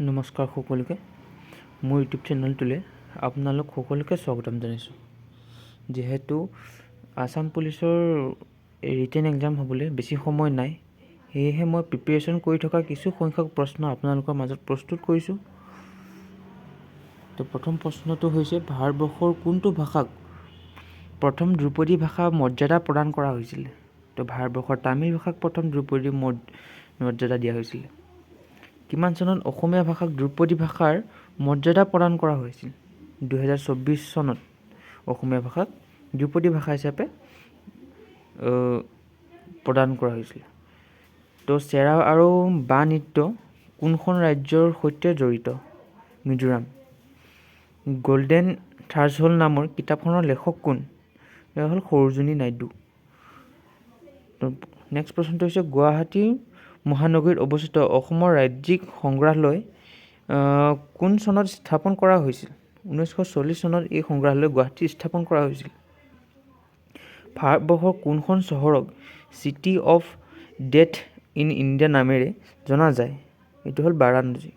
নমস্কাৰ সকলোকে মোৰ ইউটিউব চেনেলটোলৈ আপোনালোক সকলোকে স্বাগতম জনাইছোঁ। যিহেতু আসাম পুলিচৰ ৰিটেন এক্সাম হ'বলৈ বেছি সময় নাই, সেয়েহে মই প্ৰিপেৰেশ্যন কৰি থকা কিছু সংখ্যক প্ৰশ্ন আপোনালোকৰ মাজত প্ৰস্তুত কৰিছোঁ। তো প্ৰথম প্ৰশ্নটো হৈছে, ভাৰতবৰ্ষৰ কোনটো ভাষাক প্ৰথম ধ্ৰুপদী ভাষা মৰ্যাদা প্ৰদান কৰা হৈছিল? তো ভাৰতবৰ্ষৰ তামিল ভাষাক প্ৰথম ধ্ৰুপদী মৰ্যাদা দিয়া হৈছিল। কিমান চনত অসমীয়া ভাষাক ধ্ৰুপদী ভাষাৰ মৰ্যাদা প্ৰদান কৰা হৈছিল? 2024 চনত অসমীয়া ভাষাক ধ্ৰুপদী ভাষা হিচাপে প্ৰদান কৰা হৈছিল। তো চেৰা আৰু বা নৃত্য কোনখন ৰাজ্যৰ সৈতে জড়িত? মিজোৰাম। গল্ডেন থাৰ্চহোল্ড নামৰ কিতাপখনৰ লেখক কোন? এয়া হ'ল সৰোজিনী নাইডু। নেক্সট প্ৰশ্নটো হৈছে, গুৱাহাটী মহানগৰীত অৱস্থিত অসমৰ ৰাজ্যিক সংগ্ৰহালয় কোন চনত স্থাপন কৰা হৈছিল? 1940 চনত এই সংগ্ৰহালয় গুৱাহাটীত স্থাপন কৰা হৈছিল। ভাৰতবৰ্ষৰ কোনখন চহৰক city of death in India নামেৰে জনা যায়? এইটো হ'ল বাৰাণসী।